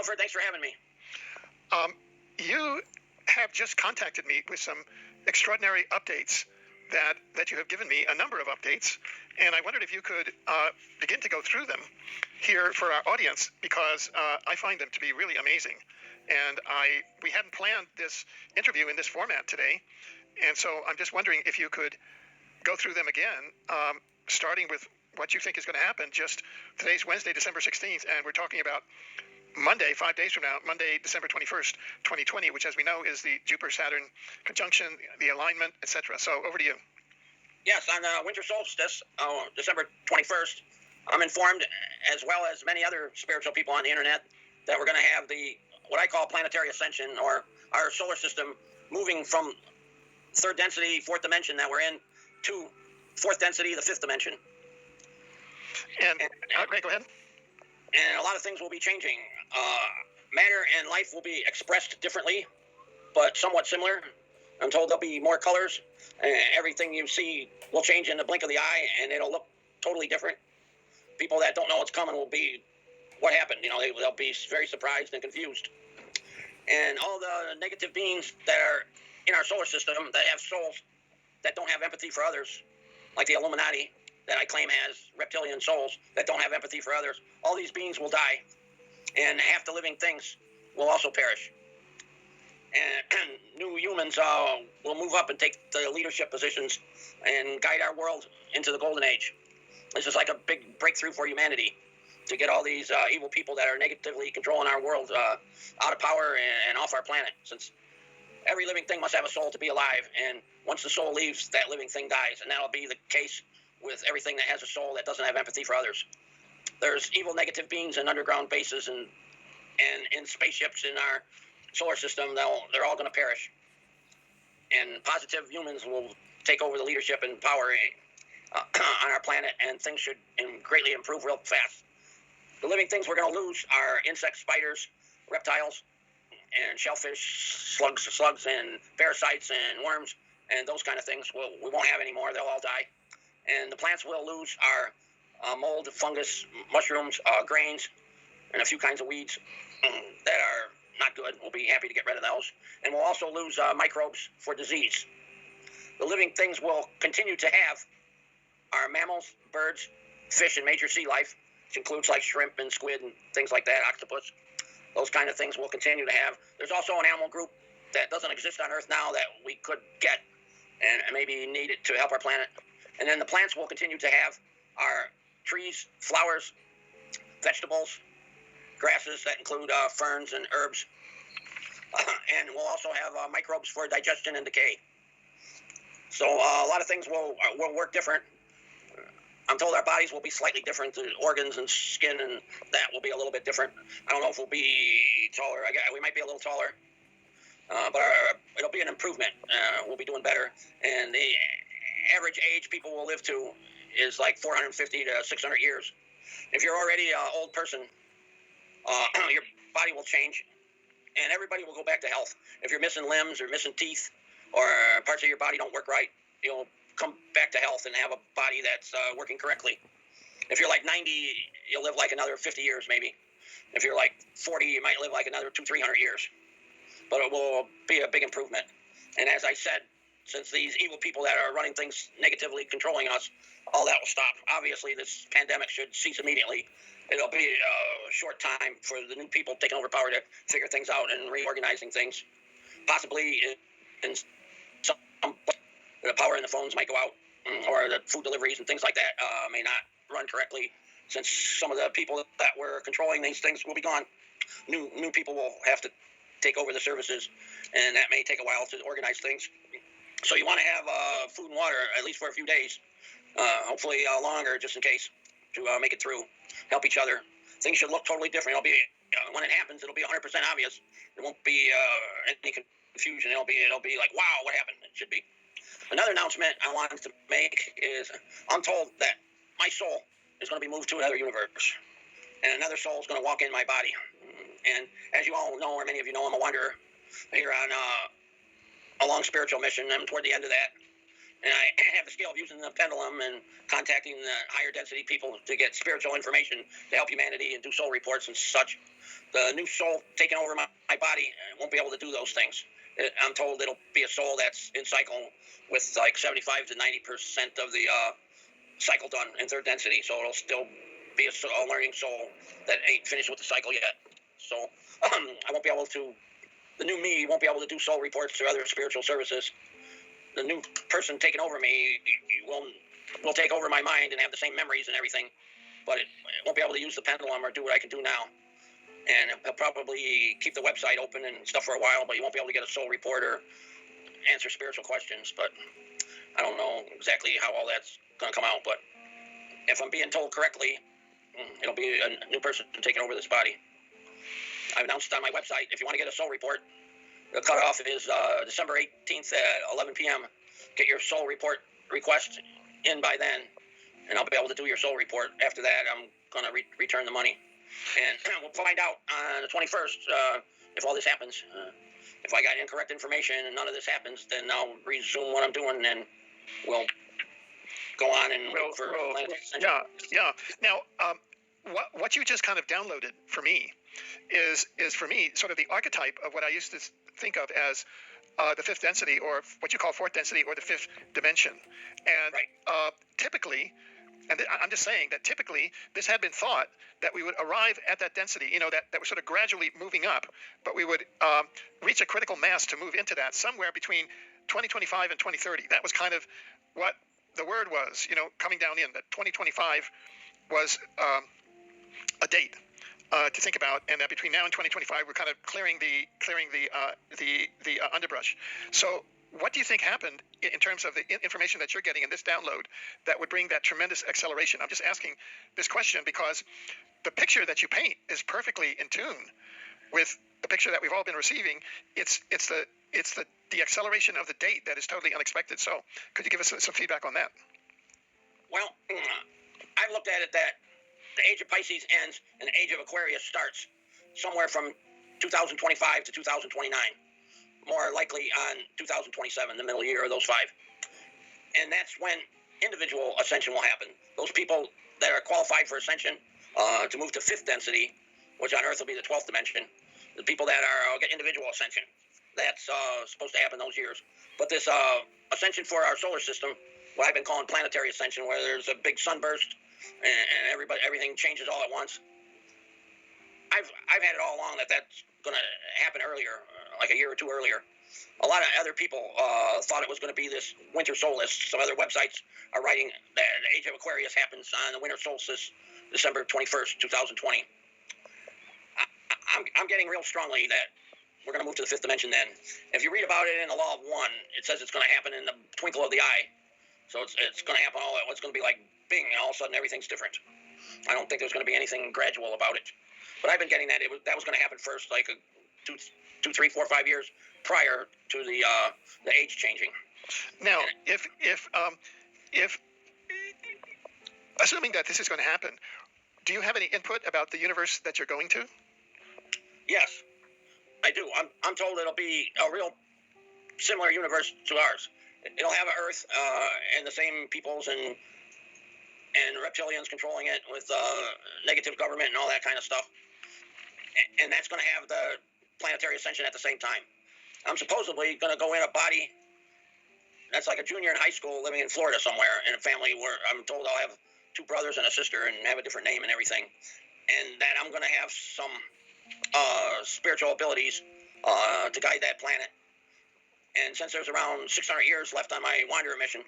Alfred. Thanks for having me. You have just contacted me with some extraordinary updates that you have given me, a number of updates, and I wondered if you could begin to go through them here for our audience, because I find them to be really amazing. And we hadn't planned this interview in this format today, and so I'm just wondering if you could go through them again, starting with what you think is going to happen. Just today's Wednesday, December 16th, and we're talking about Monday, 5 days from now, Monday, December 21st, 2020, which, as we know, is the Jupiter-Saturn conjunction, the alignment, etc. So over to you. Yes, on winter solstice, December 21st, I'm informed, as well as many other spiritual people on the internet, that we're going to have what I call planetary ascension, or our solar system moving from third density, fourth dimension that we're in, to fourth density, the fifth dimension. And okay, go ahead. And a lot of things will be changing. Matter and life will be expressed differently, but somewhat similar. I'm told there'll be more colors. Everything you see will change in the blink of the eye, and it'll look totally different. People that don't know what's coming will be, what happened? They'll be very surprised and confused. And all the negative beings that are in our solar system that have souls that don't have empathy for others, like the Illuminati, that I claim has reptilian souls that don't have empathy for others, all these beings will die, and half the living things will also perish. And new humans will move up and take the leadership positions and guide our world into the golden age. This is like a big breakthrough for humanity, to get all these evil people that are negatively controlling our world out of power and off our planet, since every living thing must have a soul to be alive, and once the soul leaves, that living thing dies, and that'll be the case with everything that has a soul that doesn't have empathy for others. There's evil negative beings in underground bases and in spaceships in our solar system. They're all going to perish, and positive humans will take over the leadership and power on our planet, and things should greatly improve real fast. The living things we're going to lose are insects, spiders, reptiles, and shellfish, slugs, and parasites, and worms, and those kind of things we won't have anymore. They'll all die. And the plants we'll lose are mold, fungus, mushrooms, grains, and a few kinds of weeds that are not good. We'll be happy to get rid of those. And we'll also lose microbes for disease. The living things we'll continue to have are mammals, birds, fish, and major sea life, which includes like shrimp and squid and things like that, octopus. Those kind of things we'll continue to have. There's also an animal group that doesn't exist on Earth now that we could get and maybe need it to help our planet. And then the plants we'll continue to have are trees, flowers, vegetables, grasses that include ferns and herbs. And we'll also have microbes for digestion and decay. So a lot of things will work different. I'm told our bodies will be slightly different. The organs and skin and that will be a little bit different. I don't know if we'll be taller. We might be a little taller. But it'll be an improvement. We'll be doing better. And the average age people will live to is like 450 to 600 years. If you're already an old person, your body will change, and everybody will go back to health. If you're missing limbs or missing teeth, or parts of your body don't work right, you'll come back to health and have a body that's working correctly. If you're like 90, you'll live like another 50 years maybe. If you're like 40, you might live like another 200-300 years. But it will be a big improvement. And as I said, since these evil people that are running things negatively controlling us, all that will stop. Obviously, this pandemic should cease immediately. It'll be a short time for the new people taking over power to figure things out and reorganizing things. Possibly in some the power in the phones might go out, or the food deliveries and things like that may not run correctly, since some of the people that were controlling these things will be gone. New people will have to take over the services, and that may take a while to organize things. So you want to have food and water at least for a few days, hopefully longer, just in case, to make it through, help each other. Things should look totally different. It'll be when it happens, it'll be 100% obvious. There won't be any confusion. It'll be like, wow, what happened? It should be. Another announcement I wanted to make is I'm told that my soul is going to be moved to another universe, and another soul is going to walk in my body. And as you all know, or many of you know, I'm a wanderer here on a long spiritual mission. I'm toward the end of that. And I have the skill of using the pendulum and contacting the higher density people to get spiritual information to help humanity and do soul reports and such. The new soul taking over my body won't be able to do those things. I'm told it'll be a soul that's in cycle with like 75 to 90% of the cycle done in third density. So it'll still be a learning soul that ain't finished with the cycle yet. So I won't be able to, the new me won't be able to do soul reports or other spiritual services. The new person taking over me will take over my mind and have the same memories and everything, but it won't be able to use the pendulum or do what I can do now. And he'll probably keep the website open and stuff for a while, but you won't be able to get a soul report or answer spiritual questions. But I don't know exactly how all that's going to come out. But if I'm being told correctly, it'll be a new person taking over this body. I've announced on my website, if you want to get a soul report, the cutoff is December 18th at 11 p.m. Get your soul report request in by then, and I'll be able to do your soul report. After that, I'm going to return the money. And we'll find out on the 21st if all this happens. If I got incorrect information and none of this happens, then I'll resume what I'm doing, and we'll go on and wait for Ascension. Yeah. Now, what you just kind of downloaded for me is for me sort of the archetype of what I used to think of as the fifth density, or what you call fourth density, or the fifth dimension. And right. Typically, and I'm just saying that typically this had been thought that we would arrive at that density, that we're sort of gradually moving up, but we would reach a critical mass to move into that somewhere between 2025 and 2030. That was kind of what the word was, coming down in, that 2025 was a date to think about, and that between now and 2025 we're kind of clearing the underbrush. So what do you think happened in terms of the information that you're getting in this download that would bring that tremendous acceleration? I'm just asking this question because the picture that you paint is perfectly in tune with the picture that we've all been receiving. It's the acceleration of the date that is totally unexpected. So could you give us some feedback on that? Well, I've looked at it that the age of Pisces ends and the age of Aquarius starts somewhere from 2025 to 2029. More likely on 2027, the middle year of those 5. And that's when individual ascension will happen. Those people that are qualified for ascension to move to fifth density, which on Earth will be the 12th dimension, the people that are get individual ascension. That's supposed to happen those years. But this ascension for our solar system, what I've been calling planetary ascension, where there's a big sunburst and everything changes all at once. I've had it all along that's going to happen earlier, like a year or two earlier. A lot of other people thought it was going to be this winter solstice. Some other websites are writing that the age of Aquarius happens on the winter solstice, December 21st, 2020. I'm getting real strongly that we're going to move to the fifth dimension then. If you read about it in the Law of One, it says it's going to happen in the twinkle of the eye. So it's going to happen all at once. It's going to be like bing, and all of a sudden everything's different. I don't think there's going to be anything gradual about it. But I've been getting that that was going to happen first, like 2, 3, 4, 5 years prior to the age changing. Now, if assuming that this is going to happen, do you have any input about the universe that you're going to? Yes, I do. I'm told it'll be a real similar universe to ours. It'll have an Earth and the same peoples and reptilians controlling it with negative government and all that kind of stuff. And that's going to have the planetary ascension at the same time. I'm supposedly going to go in a body that's like a junior in high school living in Florida somewhere in a family where I'm told I'll have 2 brothers and a sister and have a different name and everything. And that I'm going to have some spiritual abilities to guide that planet. And since there's around 600 years left on my wanderer mission,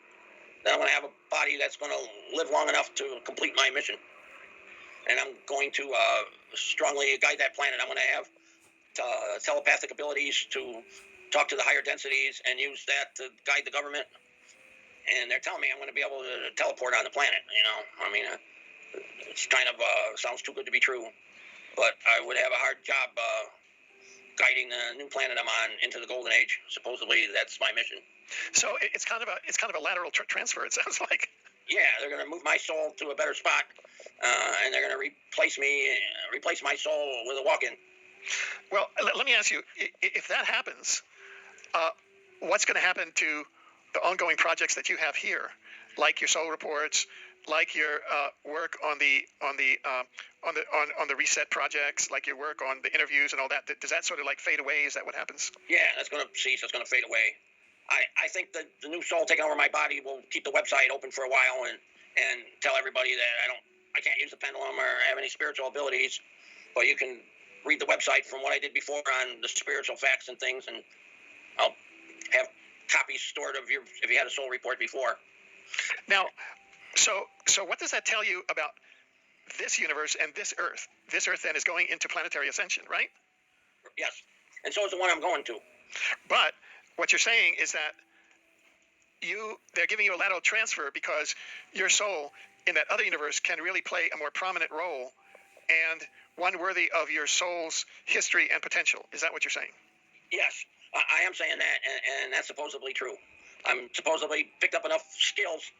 then I'm going to have a body that's going to live long enough to complete my mission. And I'm going to strongly guide that planet. I'm going to have telepathic abilities to talk to the higher densities and use that to guide the government. And they're telling me I'm going to be able to teleport on the planet. I mean, it's kind of sounds too good to be true. But I would have a hard job guiding the new planet I'm on into the golden age. Supposedly, that's my mission. So it's kind of a lateral transfer. It sounds like. Yeah, they're going to move my soul to a better spot, and they're going to replace my soul with a walk-in. Well, let me ask you: if that happens, what's going to happen to the ongoing projects that you have here, like your soul reports, like your work on the reset projects, like your work on the interviews and all that, does that sort of like fade away? Is that what happens? Yeah, that's going to cease. That's going to fade away. I think that the new soul taking over my body will keep the website open for a while and tell everybody that I can't use the pendulum or have any spiritual abilities, but you can read the website from what I did before on the spiritual facts and things, and I'll have copies stored of if you had a soul report before. Now, so what does that tell you about this universe and this Earth? This Earth then is going into planetary ascension, right? Yes, and so is the one I'm going to. But what you're saying is that they're giving you a lateral transfer because your soul in that other universe can really play a more prominent role and one worthy of your soul's history and potential. Is that what you're saying? Yes, I am saying that, and that's supposedly true. I'm supposedly picked up enough skills